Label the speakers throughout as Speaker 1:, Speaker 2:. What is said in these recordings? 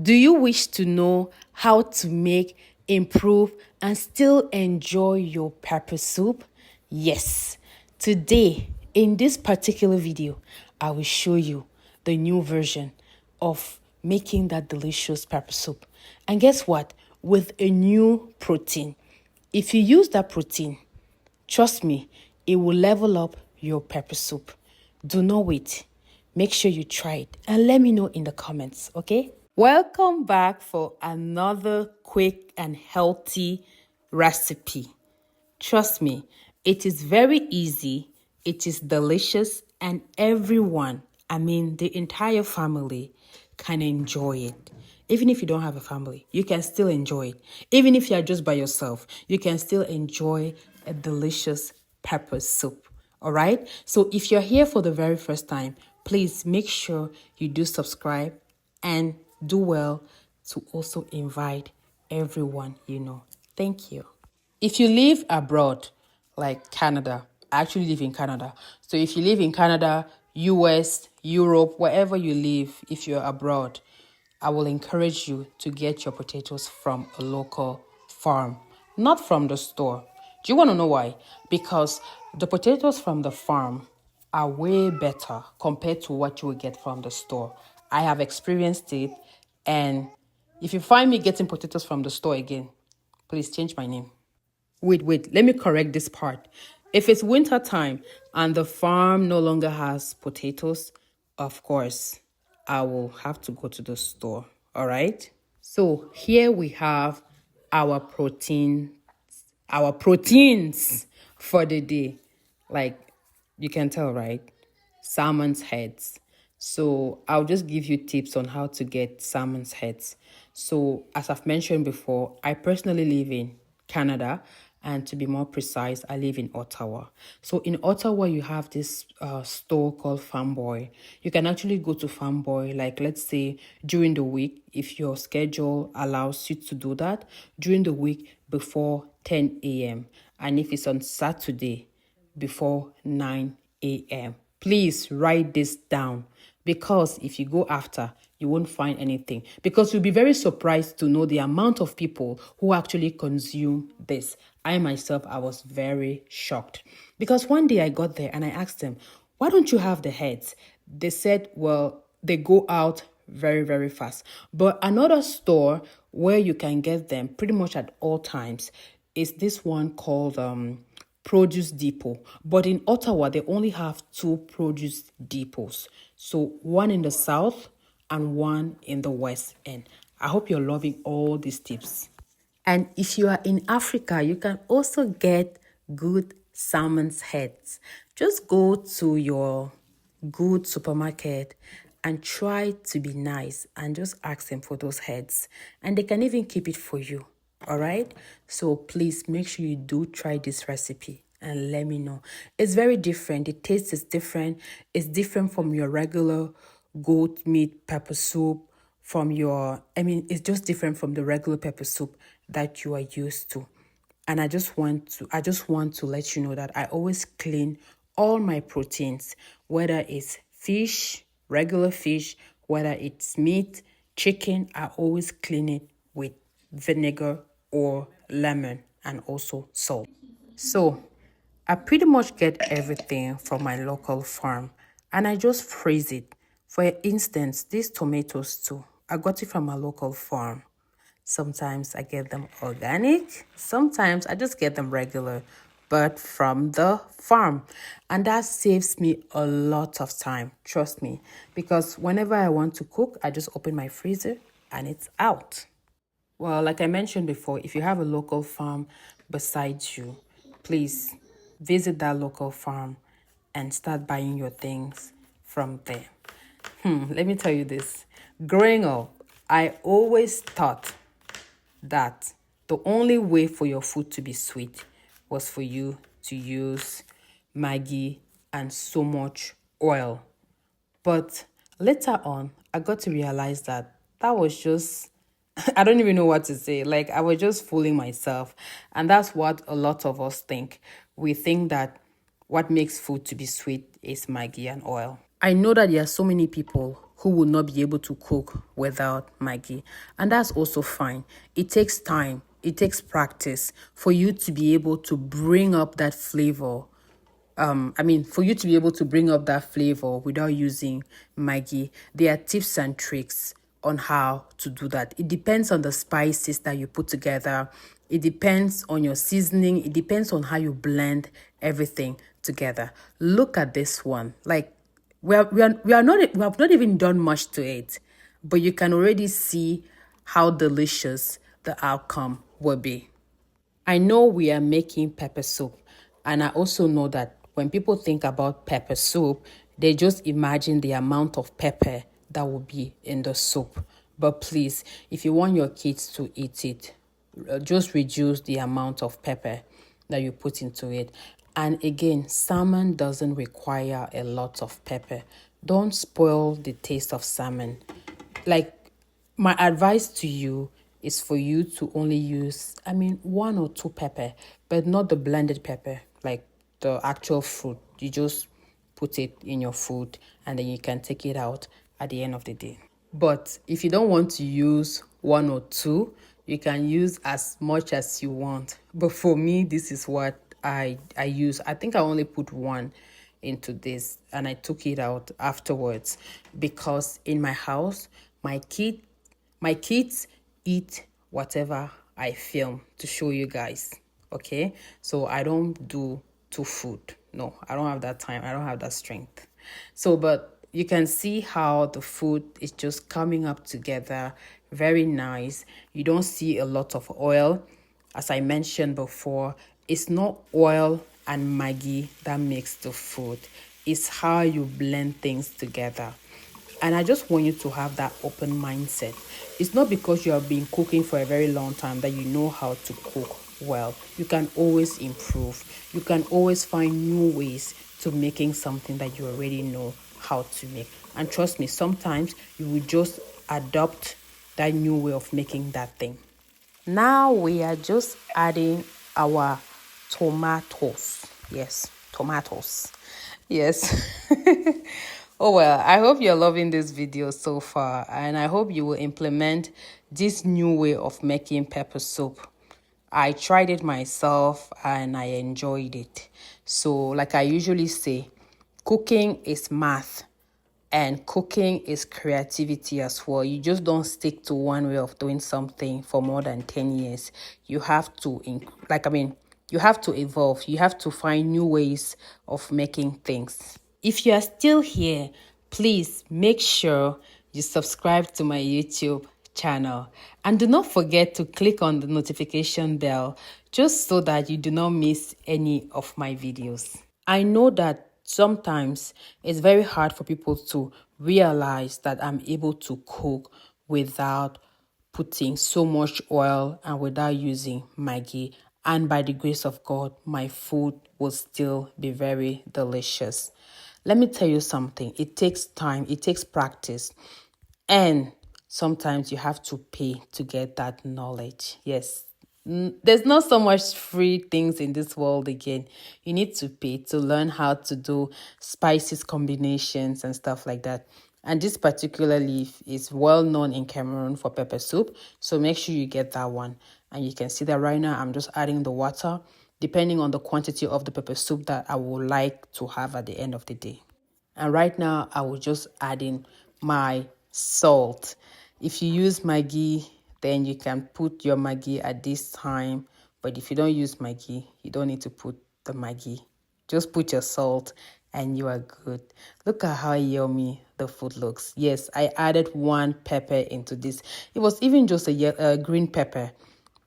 Speaker 1: Do you wish to know how to make, improve, and still enjoy your pepper soup? Yes. Today, in this particular video, I will show you the new version of making that delicious pepper soup. And guess what? With a new protein. If you use that protein, trust me, it will level up your pepper soup. Do not wait. Make sure you try it and let me know in the comments, okay? Welcome back for another quick and healthy recipe. Trust me, it is very easy, it is delicious, and everyone, the entire family, can enjoy it. Even if you don't have a family, you can still enjoy it. Even if you're just by yourself, you can still enjoy a delicious pepper soup. All right? So if you're here for the very first time, please make sure you do subscribe and do well to also invite everyone you know. Thank you. If you live abroad, like Canada, I actually live in Canada. So if you live in Canada, US, Europe, wherever you live, if you're abroad, I will encourage you to get your potatoes from a local farm, not from the store. Do you want to know why? Because the potatoes from the farm are way better compared to what you will get from the store. I have experienced it, and if you find me getting potatoes from the store again, please change my name. Wait, let me correct this part. If it's winter time and the farm no longer has potatoes, of course, I will have to go to the store. All right. So here we have our proteins for the day. Like you can tell, right? Salmon's heads. So I'll just give you tips on how to get salmon's heads. So as I've mentioned before, I personally live in Canada, and to be more precise, I live in Ottawa. So in Ottawa, you have this store called Farm Boy. You can actually go to Farm Boy, like let's say during the week, if your schedule allows you to do that, during the week before 10 a.m. And if it's on Saturday, before 9 a.m. Please write this down, because if you go after, you won't find anything, because you'll be very surprised to know the amount of people who actually consume this. I myself, I was very shocked, because one day I got there and I asked them, why don't you have the heads? They said, well, they go out very, very fast. But another store where you can get them pretty much at all times is this one called Produce Depot. But in Ottawa, they only have two produce depots. So one in the south and one in the west end. I hope you're loving all these tips. And if you are in Africa, you can also get good salmon's heads. Just go to your good supermarket and try to be nice and just ask them for those heads. And they can even keep it for you. All right? So please make sure you do try this recipe and let me know. It's very different. The taste is different. It's different from your regular goat meat pepper soup, it's just different from the regular pepper soup that you are used to. And I just want to let you know that I always clean all my proteins, whether it's fish, regular fish, whether it's meat, chicken, I always clean it with vinegar or lemon and also salt. So I pretty much get everything from my local farm and I just freeze it. For instance, these tomatoes too, I got it from a local farm. Sometimes I get them organic, sometimes I just get them regular, but from the farm. And that saves me a lot of time, trust me, because whenever I want to cook, I just open my freezer and it's out. Well, like I mentioned before, if you have a local farm beside you, please visit that local farm and start buying your things from there. Let me tell you this. Growing up, I always thought that the only way for your food to be sweet was for you to use Maggi and so much oil. But later on, I got to realize that was just, I don't even know what to say. Like, I was just fooling myself. And that's what a lot of us think. We think that what makes food to be sweet is Maggi and oil. I know that there are so many people who will not be able to cook without Maggi. And that's also fine. It takes time. It takes practice for you to be able to bring up that flavor. For you to be able to bring up that flavor without using Maggi, there are tips and tricks on how to do that. It depends on the spices that you put together. It depends on your seasoning. It depends on how you blend everything together. Look at this one. Like we have not even done much to it, but you can already see how delicious the outcome will be. I know we are making pepper soup, and I also know that when people think about pepper soup, they just imagine the amount of pepper that will be in the soup. But please, if you want your kids to eat it, just reduce the amount of pepper that you put into it. And again, salmon doesn't require a lot of pepper. Don't spoil the taste of salmon. Like, my advice to you is for you to only use, one or two pepper, but not the blended pepper, like the actual fruit. You just put it in your food and then you can take it out at the end of the day. But if you don't want to use one or two, you can use as much as you want. But for me, this is what I use. I think I only put one into this and I took it out afterwards because in my house, my kids eat whatever I film to show you guys. Okay, so I don't do two food. No, I don't have that time. I don't have that strength. So, but you can see how the food is just coming up together. Very nice. You don't see a lot of oil. As I mentioned before, it's not oil and Maggi that makes the food. It's how you blend things together. And I just want you to have that open mindset. It's not because you have been cooking for a very long time that you know how to cook well. You can always improve. You can always find new ways to making something that you already know how to make. And trust me, sometimes you will just adopt that new way of making that thing. Now we are just adding our tomatoes. Yes, tomatoes. Yes. Oh well, I hope you're loving this video so far, and I hope you will implement this new way of making pepper soup. I tried it myself and I enjoyed it. So, like I usually say, cooking is math and cooking is creativity as well. You just don't stick to one way of doing something for more than 10 years. You have to, you have to evolve. You have to find new ways of making things. If you are still here, please make sure you subscribe to my YouTube channel and do not forget to click on the notification bell just so that you do not miss any of my videos. I know that sometimes it's very hard for people to realize that I'm able to cook without putting so much oil and without using Maggi. And by the grace of God, my food will still be very delicious. Let me tell you something. It takes time. It takes practice. And sometimes you have to pay to get that knowledge. Yes. There's not so much free things in this world again. You need to pay to learn how to do spices combinations and stuff like that. And this particular leaf is well known in Cameroon for pepper soup. So make sure you get that one. And you can see that right now I'm just adding the water depending on the quantity of the pepper soup that I would like to have at the end of the day. And right now I will just add in my salt. If you use Maggi, then you can put your Maggi at this time. But if you don't use Maggi, you don't need to put the Maggi. Just put your salt and you are good. Look at how yummy the food looks. Yes, I added one pepper into this. It was even just a green pepper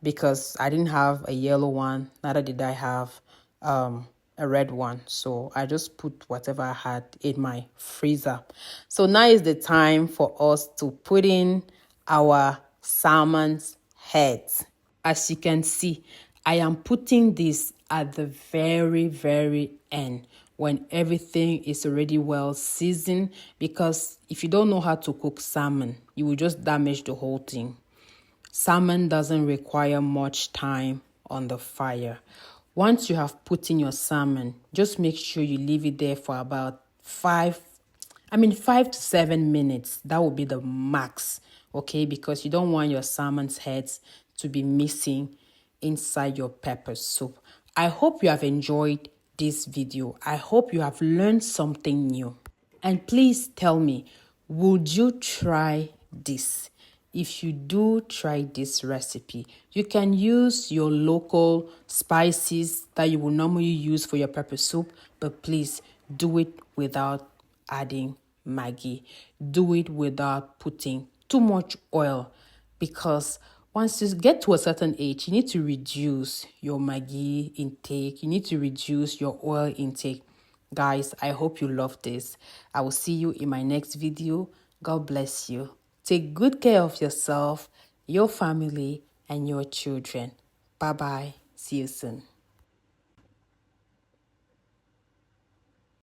Speaker 1: because I didn't have a yellow one. Neither did I have a red one. So I just put whatever I had in my freezer. So now is the time for us to put in our salmon's heads. As you can see, I am putting this at the very, very end when everything is already well seasoned, because if you don't know how to cook salmon, you will just damage the whole thing. Salmon doesn't require much time on the fire. Once you have put in your salmon, just make sure you leave it there for about I mean, 5 to 7 minutes. That would be the max, okay? Because you don't want your salmon's heads to be missing inside your pepper soup. I hope you have enjoyed this video. I hope you have learned something new. And please tell me, would you try this? If you do try this recipe, you can use your local spices that you will normally use for your pepper soup, but please do it without adding Maggi. Do it without putting too much oil, because once you get to a certain age, you need to reduce your Maggi intake. You need to reduce your oil intake. Guys, I hope you love this. I will see you in my next video. God bless you. Take good care of yourself, your family, and your children. Bye-bye. See you soon.